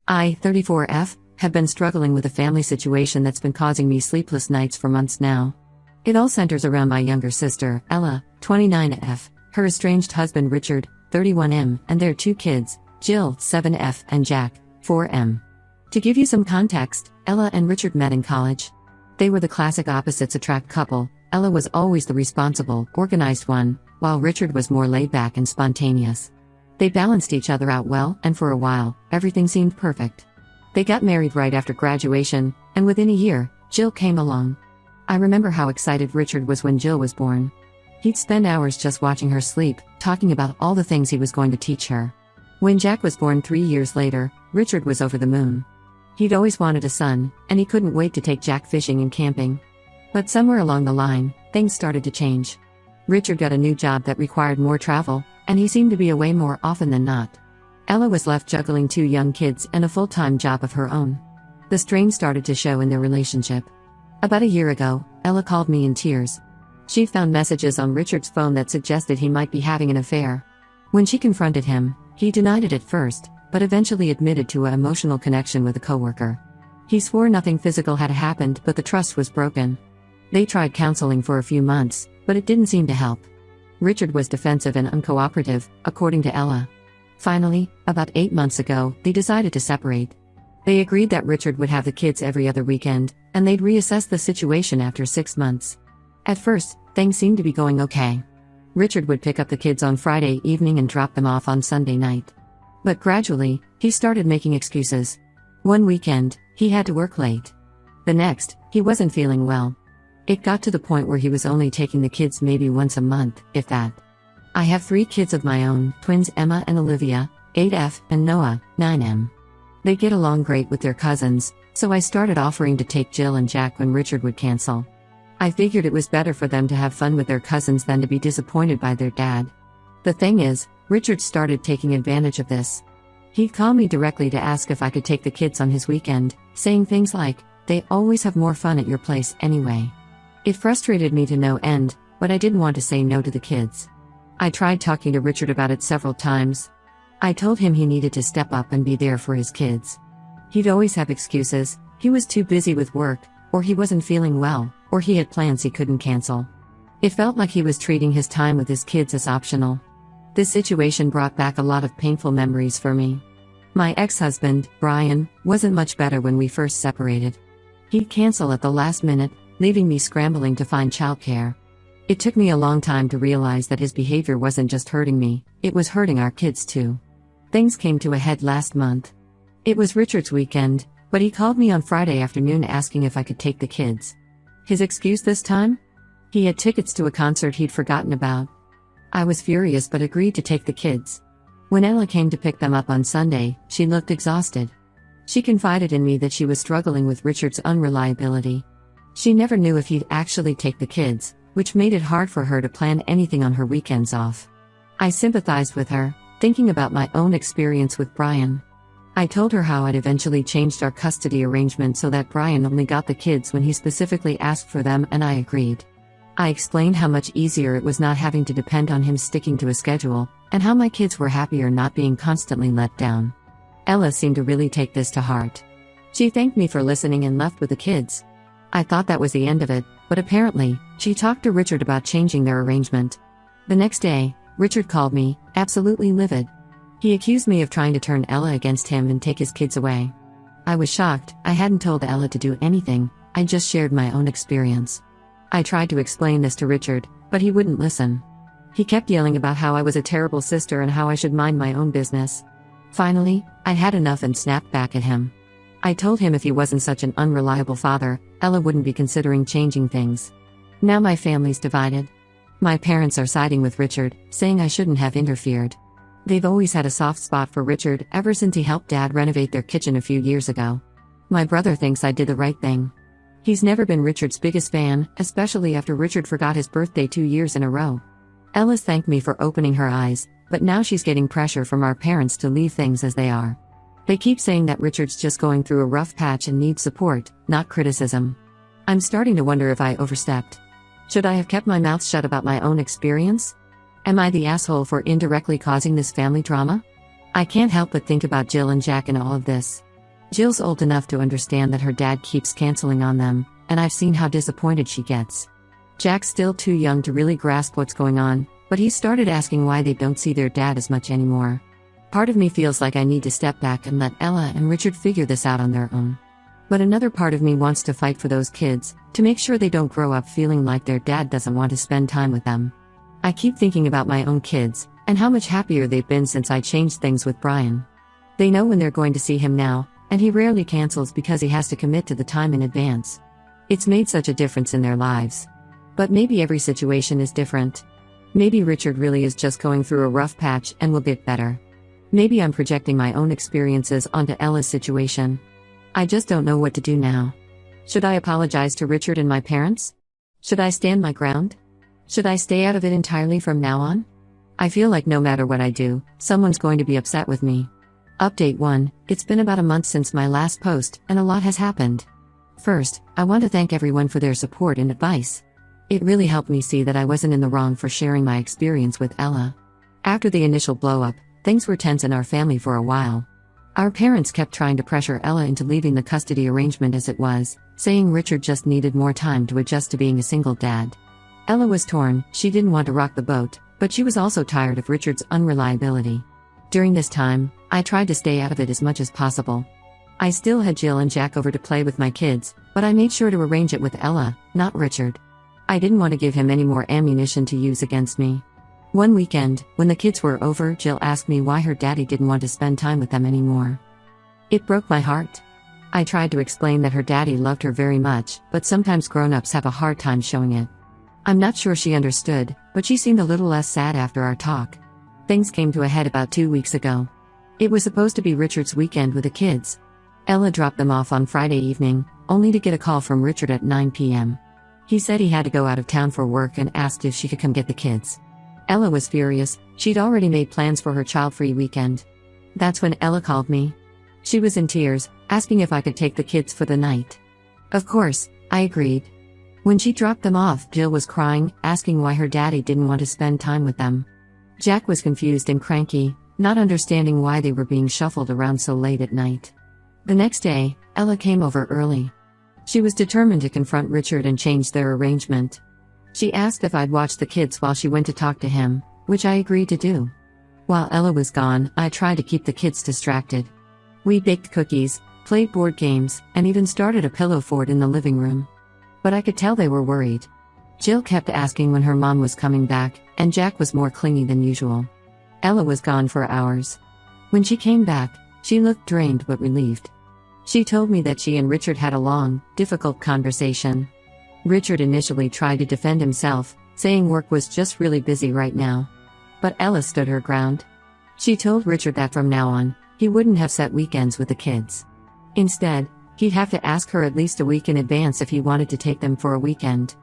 I, 34F, have been struggling with a family situation that's been causing me sleepless nights for months now. It all centers around my younger sister, Ella, 29F, her estranged husband Richard, 31M, and their two kids, Jill, 7F, and Jack, 4M. To give you some context, Ella and Richard met in college. They were the classic opposites attract couple. Ella was always the responsible, organized one, while Richard was more laid back and spontaneous. They balanced each other out well, and for a while, everything seemed perfect. They got married right after graduation, and within a year, Jill came along. I remember how excited Richard was when Jill was born. He'd spend hours just watching her sleep, talking about all the things he was going to teach her. When Jack was born 3 years later, Richard was over the moon. He'd always wanted a son, and he couldn't wait to take Jack fishing and camping. But somewhere along the line, things started to change. Richard got a new job that required more travel, and he seemed to be away more often than not. Ella was left juggling 2 young kids and a full-time job of her own. The strain started to show in their relationship. About a year ago, Ella called me in tears. She found messages on Richard's phone that suggested he might be having an affair. When she confronted him, he denied it at first, but eventually admitted to an emotional connection with a coworker. He swore nothing physical had happened, but the trust was broken. They tried counseling for a few months, but it didn't seem to help. Richard was defensive and uncooperative, according to Ella. Finally, about 8 months ago, they decided to separate. They agreed that Richard would have the kids every other weekend, and they'd reassess the situation after 6 months. At first, things seemed to be going okay. Richard would pick up the kids on Friday evening and drop them off on Sunday night. But gradually, he started making excuses. One weekend, he had to work late. The next, he wasn't feeling well. It got to the point where he was only taking the kids maybe once a month, if that. I have 3 kids of my own, twins Emma and Olivia, 8F, and Noah, 9M. They get along great with their cousins, so I started offering to take Jill and Jack when Richard would cancel. I figured it was better for them to have fun with their cousins than to be disappointed by their dad. The thing is, Richard started taking advantage of this. He'd call me directly to ask if I could take the kids on his weekend, saying things like, "They always have more fun at your place anyway." It frustrated me to no end, but I didn't want to say no to the kids. I tried talking to Richard about it several times. I told him he needed to step up and be there for his kids. He'd always have excuses. He was too busy with work, or he wasn't feeling well, or he had plans he couldn't cancel. It felt like he was treating his time with his kids as optional. This situation brought back a lot of painful memories for me. My ex-husband, Brian, wasn't much better when we first separated. He'd cancel at the last minute, leaving me scrambling to find childcare. It took me a long time to realize that his behavior wasn't just hurting me, it was hurting our kids too. Things came to a head last month. It was Richard's weekend, but he called me on Friday afternoon asking if I could take the kids. His excuse this time? He had tickets to a concert he'd forgotten about. I was furious but agreed to take the kids. When Ella came to pick them up on Sunday, she looked exhausted. She confided in me that she was struggling with Richard's unreliability. She never knew if he'd actually take the kids, which made it hard for her to plan anything on her weekends off. I sympathized with her, thinking about my own experience with Brian. I told her how I'd eventually changed our custody arrangement so that Brian only got the kids when he specifically asked for them, and I agreed. I explained how much easier it was not having to depend on him sticking to a schedule, and how my kids were happier not being constantly let down. Ella seemed to really take this to heart. She thanked me for listening and left with the kids. I thought that was the end of it, but apparently, she talked to Richard about changing their arrangement. The next day, Richard called me, absolutely livid. He accused me of trying to turn Ella against him and take his kids away. I was shocked. I hadn't told Ella to do anything, I just shared my own experience. I tried to explain this to Richard, but he wouldn't listen. He kept yelling about how I was a terrible sister and how I should mind my own business. Finally, I had enough and snapped back at him. I told him if he wasn't such an unreliable father, Ella wouldn't be considering changing things. Now my family's divided. My parents are siding with Richard, saying I shouldn't have interfered. They've always had a soft spot for Richard ever since he helped Dad renovate their kitchen a few years ago. My brother thinks I did the right thing. He's never been Richard's biggest fan, especially after Richard forgot his birthday 2 years in a row. Ella's thanked me for opening her eyes, but now she's getting pressure from our parents to leave things as they are. They keep saying that Richard's just going through a rough patch and needs support, not criticism. I'm starting to wonder if I overstepped. Should I have kept my mouth shut about my own experience? Am I the asshole for indirectly causing this family drama? I can't help but think about Jill and Jack in all of this. Jill's old enough to understand that her dad keeps canceling on them, and I've seen how disappointed she gets. Jack's still too young to really grasp what's going on, but he's started asking why they don't see their dad as much anymore. Part of me feels like I need to step back and let Ella and Richard figure this out on their own. But another part of me wants to fight for those kids, to make sure they don't grow up feeling like their dad doesn't want to spend time with them. I keep thinking about my own kids, and how much happier they've been since I changed things with Brian. They know when they're going to see him now, and he rarely cancels because he has to commit to the time in advance. It's made such a difference in their lives. But maybe every situation is different. Maybe Richard really is just going through a rough patch and will get better. Maybe I'm projecting my own experiences onto Ella's situation. I just don't know what to do now. Should I apologize to Richard and my parents? Should I stand my ground? Should I stay out of it entirely from now on? I feel like no matter what I do, someone's going to be upset with me. Update 1, it's been about a month since my last post, and a lot has happened. First, I want to thank everyone for their support and advice. It really helped me see that I wasn't in the wrong for sharing my experience with Ella. After the initial blow-up, things were tense in our family for a while. Our parents kept trying to pressure Ella into leaving the custody arrangement as it was, saying Richard just needed more time to adjust to being a single dad. Ella was torn, she didn't want to rock the boat, but she was also tired of Richard's unreliability. During this time, I tried to stay out of it as much as possible. I still had Jill and Jack over to play with my kids, but I made sure to arrange it with Ella, not Richard. I didn't want to give him any more ammunition to use against me. One weekend, when the kids were over, Jill asked me why her daddy didn't want to spend time with them anymore. It broke my heart. I tried to explain that her daddy loved her very much, but sometimes grown-ups have a hard time showing it. I'm not sure she understood, but she seemed a little less sad after our talk. Things came to a head about 2 weeks ago. It was supposed to be Richard's weekend with the kids. Ella dropped them off on Friday evening, only to get a call from Richard at 9 p.m. He said he had to go out of town for work and asked if she could come get the kids. Ella was furious, she'd already made plans for her child-free weekend. That's when Ella called me. She was in tears, asking if I could take the kids for the night. Of course, I agreed. When she dropped them off, Jill was crying, asking why her daddy didn't want to spend time with them. Jack was confused and cranky, not understanding why they were being shuffled around so late at night. The next day, Ella came over early. She was determined to confront Richard and change their arrangement. She asked if I'd watch the kids while she went to talk to him, which I agreed to do. While Ella was gone, I tried to keep the kids distracted. We baked cookies, played board games, and even started a pillow fort in the living room. But I could tell they were worried. Jill kept asking when her mom was coming back, and Jack was more clingy than usual. Ella was gone for hours. When she came back, she looked drained but relieved. She told me that she and Richard had a long, difficult conversation. Richard initially tried to defend himself, saying work was just really busy right now. But Ella stood her ground. She told Richard that from now on, he wouldn't have set weekends with the kids. Instead, he'd have to ask her at least a week in advance if he wanted to take them for a weekend.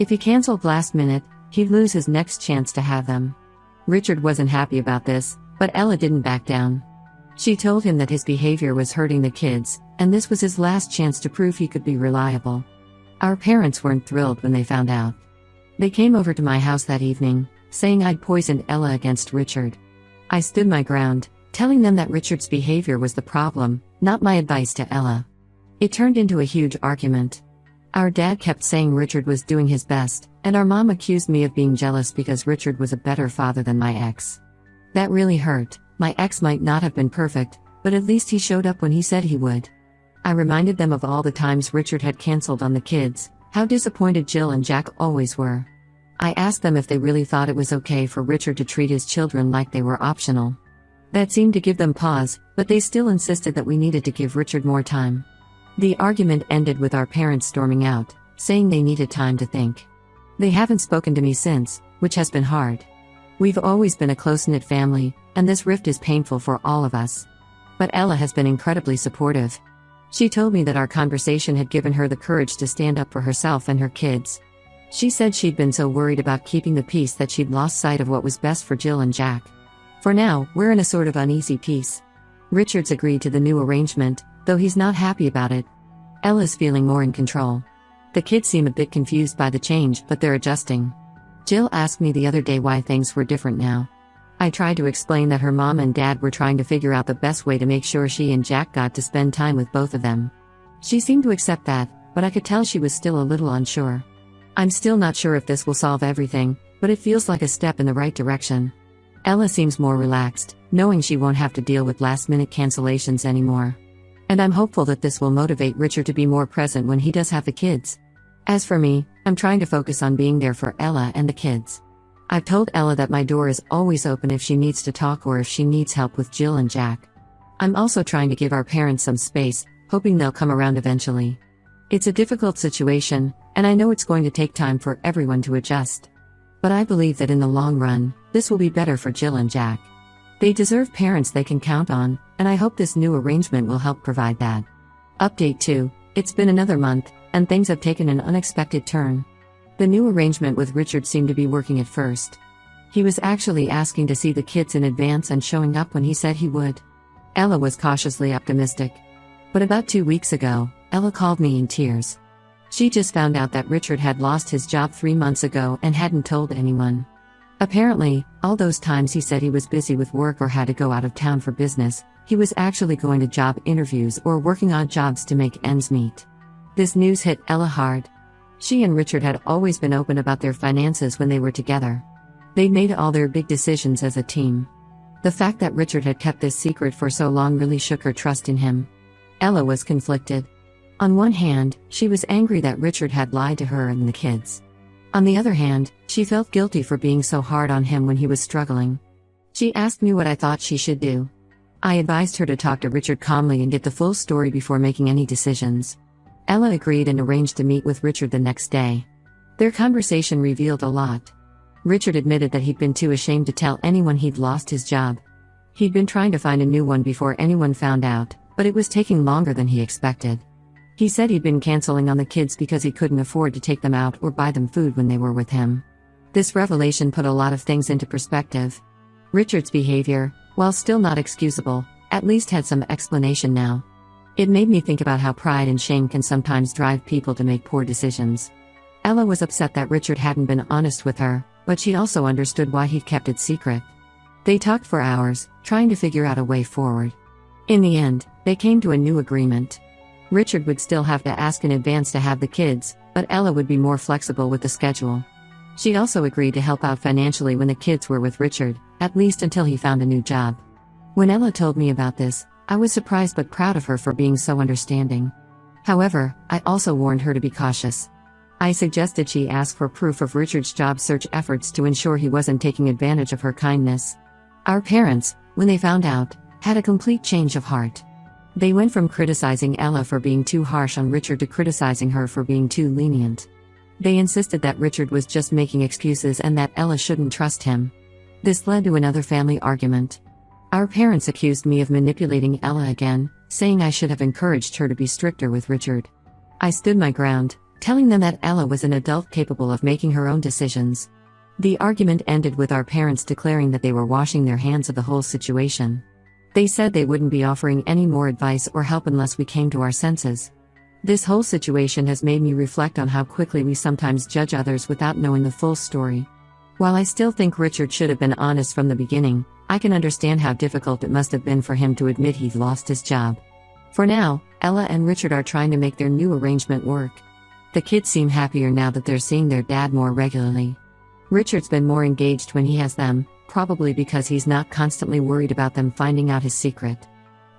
If he canceled last minute, he'd lose his next chance to have them. Richard wasn't happy about this, but Ella didn't back down. She told him that his behavior was hurting the kids, and this was his last chance to prove he could be reliable. Our parents weren't thrilled when they found out. They came over to my house that evening, saying I'd poisoned Ella against Richard. I stood my ground, telling them that Richard's behavior was the problem, not my advice to Ella. It turned into a huge argument. Our dad kept saying Richard was doing his best, and our mom accused me of being jealous because Richard was a better father than my ex. That really hurt. My ex might not have been perfect, but at least he showed up when he said he would. I reminded them of all the times Richard had canceled on the kids, how disappointed Jill and Jack always were. I asked them if they really thought it was okay for Richard to treat his children like they were optional. That seemed to give them pause, but they still insisted that we needed to give Richard more time. The argument ended with our parents storming out, saying they needed time to think. They haven't spoken to me since, which has been hard. We've always been a close-knit family, and this rift is painful for all of us. But Ella has been incredibly supportive. She told me that our conversation had given her the courage to stand up for herself and her kids. She said she'd been so worried about keeping the peace that she'd lost sight of what was best for Jill and Jack. For now, we're in a sort of uneasy peace. Richard's agreed to the new arrangement, though he's not happy about it. Ella's feeling more in control. The kids seem a bit confused by the change, but they're adjusting. Jill asked me the other day why things were different now. I tried to explain that her mom and dad were trying to figure out the best way to make sure she and Jack got to spend time with both of them. She seemed to accept that, but I could tell she was still a little unsure. I'm still not sure if this will solve everything, but it feels like a step in the right direction. Ella seems more relaxed, knowing she won't have to deal with last-minute cancellations anymore. And I'm hopeful that this will motivate Richard to be more present when he does have the kids. As for me, I'm trying to focus on being there for Ella and the kids. I've told Ella that my door is always open if she needs to talk or if she needs help with Jill and Jack. I'm also trying to give our parents some space, hoping they'll come around eventually. It's a difficult situation, and I know it's going to take time for everyone to adjust. But I believe that in the long run, this will be better for Jill and Jack. They deserve parents they can count on, and I hope this new arrangement will help provide that. Update 2. It's been another month, and things have taken an unexpected turn. The new arrangement with Richard seemed to be working at first. He was actually asking to see the kids in advance and showing up when he said he would. Ella was cautiously optimistic. But about 2 weeks ago, Ella called me in tears. She just found out that Richard had lost his job 3 months ago and hadn't told anyone. Apparently, all those times he said he was busy with work or had to go out of town for business, he was actually going to job interviews or working odd jobs to make ends meet. This news hit Ella hard. She and Richard had always been open about their finances when they were together. They'd made all their big decisions as a team. The fact that Richard had kept this secret for so long really shook her trust in him. Ella was conflicted. On one hand, she was angry that Richard had lied to her and the kids. On the other hand, she felt guilty for being so hard on him when he was struggling. She asked me what I thought she should do. I advised her to talk to Richard calmly and get the full story before making any decisions. Ella agreed and arranged to meet with Richard the next day. Their conversation revealed a lot. Richard admitted that he'd been too ashamed to tell anyone he'd lost his job. He'd been trying to find a new one before anyone found out, but it was taking longer than he expected. He said he'd been canceling on the kids because he couldn't afford to take them out or buy them food when they were with him. This revelation put a lot of things into perspective. Richard's behavior, while still not excusable, at least had some explanation now. It made me think about how pride and shame can sometimes drive people to make poor decisions. Ella was upset that Richard hadn't been honest with her, but she also understood why he'd kept it secret. They talked for hours, trying to figure out a way forward. In the end, they came to a new agreement. Richard would still have to ask in advance to have the kids, but Ella would be more flexible with the schedule. She also agreed to help out financially when the kids were with Richard, at least until he found a new job. When Ella told me about this, I was surprised but proud of her for being so understanding. However, I also warned her to be cautious. I suggested she ask for proof of Richard's job search efforts to ensure he wasn't taking advantage of her kindness. Our parents, when they found out, had a complete change of heart. They went from criticizing Ella for being too harsh on Richard to criticizing her for being too lenient. They insisted that Richard was just making excuses and that Ella shouldn't trust him. This led to another family argument. Our parents accused me of manipulating Ella again, saying I should have encouraged her to be stricter with Richard. I stood my ground, telling them that Ella was an adult capable of making her own decisions. The argument ended with our parents declaring that they were washing their hands of the whole situation. They said they wouldn't be offering any more advice or help unless we came to our senses. This whole situation has made me reflect on how quickly we sometimes judge others without knowing the full story. While I still think Richard should have been honest from the beginning, I can understand how difficult it must have been for him to admit he'd lost his job. For now, Ella and Richard are trying to make their new arrangement work. The kids seem happier now that they're seeing their dad more regularly. Richard's been more engaged when he has them, probably because he's not constantly worried about them finding out his secret.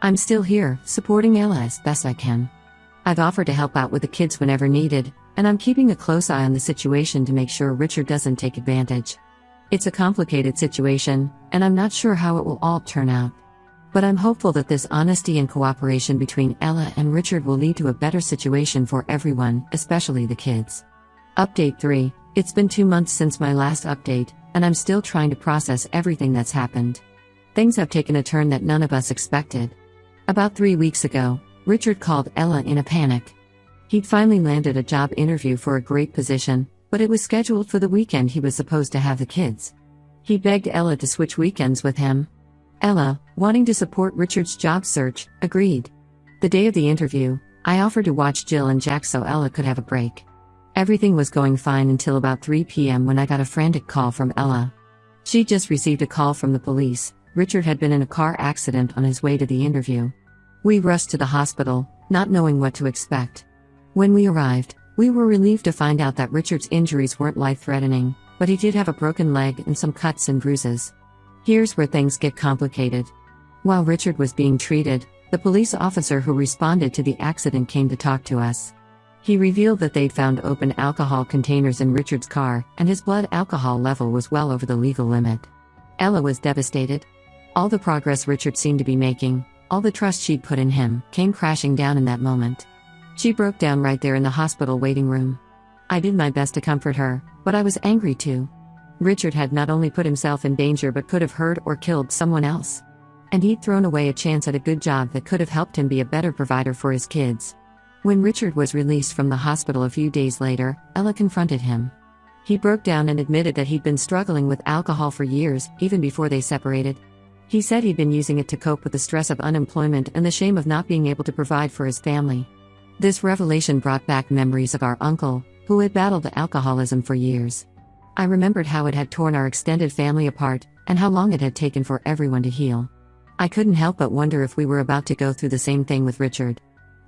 I'm still here, supporting Ella as best I can. I've offered to help out with the kids whenever needed, and I'm keeping a close eye on the situation to make sure Richard doesn't take advantage. It's a complicated situation, and I'm not sure how it will all turn out. But I'm hopeful that this honesty and cooperation between Ella and Richard will lead to a better situation for everyone, especially the kids. Update 3. It's been 2 months since my last update, and I'm still trying to process everything that's happened. Things have taken a turn that none of us expected. About 3 weeks ago, Richard called Ella in a panic. He'd finally landed a job interview for a great position, but it was scheduled for the weekend he was supposed to have the kids. He begged Ella to switch weekends with him. Ella, wanting to support Richard's job search, agreed. The day of the interview, I offered to watch Jill and Jack so Ella could have a break. Everything was going fine until about 3 p.m. when I got a frantic call from Ella. She just received a call from the police. Richard had been in a car accident on his way to the interview. We rushed to the hospital, not knowing what to expect. When we arrived, we were relieved to find out that Richard's injuries weren't life-threatening, but he did have a broken leg and some cuts and bruises. Here's where things get complicated. While Richard was being treated, the police officer who responded to the accident came to talk to us. He revealed that they'd found open alcohol containers in Richard's car, and his blood alcohol level was well over the legal limit. Ella was devastated. All the progress Richard seemed to be making, all the trust she'd put in him, came crashing down in that moment. She broke down right there in the hospital waiting room. I did my best to comfort her, but I was angry too. Richard had not only put himself in danger but could have hurt or killed someone else. And he'd thrown away a chance at a good job that could have helped him be a better provider for his kids. When Richard was released from the hospital a few days later, Ella confronted him. He broke down and admitted that he'd been struggling with alcohol for years, even before they separated. He said he'd been using it to cope with the stress of unemployment and the shame of not being able to provide for his family. This revelation brought back memories of our uncle, who had battled alcoholism for years. I remembered how it had torn our extended family apart, and how long it had taken for everyone to heal. I couldn't help but wonder if we were about to go through the same thing with Richard.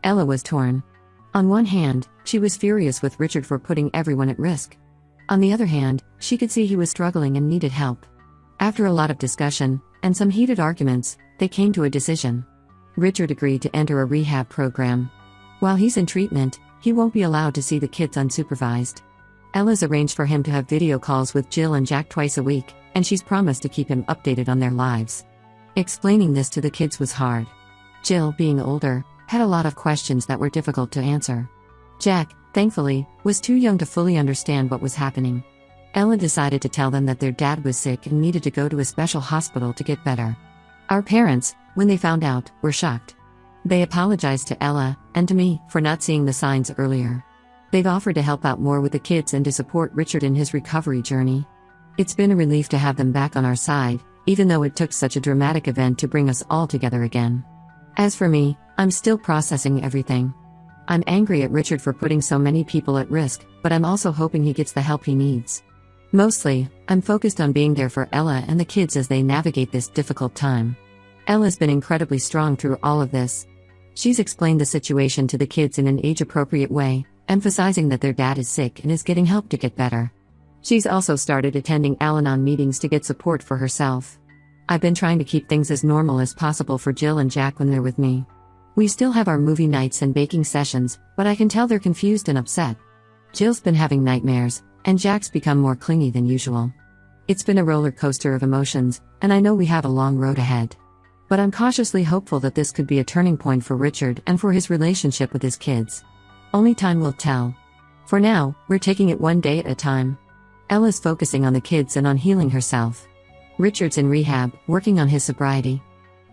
Ella was torn. On one hand, she was furious with Richard for putting everyone at risk. On the other hand, she could see he was struggling and needed help. After a lot of discussion, and some heated arguments, they came to a decision. Richard agreed to enter a rehab program. While he's in treatment, he won't be allowed to see the kids unsupervised. Ella's arranged for him to have video calls with Jill and Jack twice a week, and she's promised to keep him updated on their lives. Explaining this to the kids was hard. Jill, being older, had a lot of questions that were difficult to answer. Jack, thankfully, was too young to fully understand what was happening. Ella decided to tell them that their dad was sick and needed to go to a special hospital to get better. Our parents, when they found out, were shocked. They apologized to Ella, and to me, for not seeing the signs earlier. They've offered to help out more with the kids and to support Richard in his recovery journey. It's been a relief to have them back on our side, even though it took such a dramatic event to bring us all together again. As for me, I'm still processing everything. I'm angry at Richard for putting so many people at risk, but I'm also hoping he gets the help he needs. Mostly, I'm focused on being there for Ella and the kids as they navigate this difficult time. Ella's been incredibly strong through all of this. She's explained the situation to the kids in an age-appropriate way, emphasizing that their dad is sick and is getting help to get better. She's also started attending Al-Anon meetings to get support for herself. I've been trying to keep things as normal as possible for Jill and Jack when they're with me. We still have our movie nights and baking sessions, but I can tell they're confused and upset. Jill's been having nightmares, and Jack's become more clingy than usual. It's been a roller coaster of emotions, and I know we have a long road ahead. But I'm cautiously hopeful that this could be a turning point for Richard and for his relationship with his kids. Only time will tell. For now, we're taking it one day at a time. Ella's focusing on the kids and on healing herself. Richard's in rehab, working on his sobriety.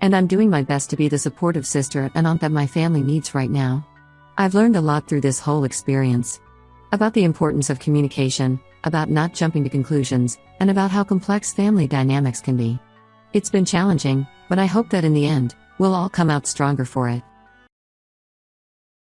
And I'm doing my best to be the supportive sister and aunt that my family needs right now. I've learned a lot through this whole experience. About the importance of communication, about not jumping to conclusions, and about how complex family dynamics can be. It's been challenging, but I hope that in the end, we'll all come out stronger for it.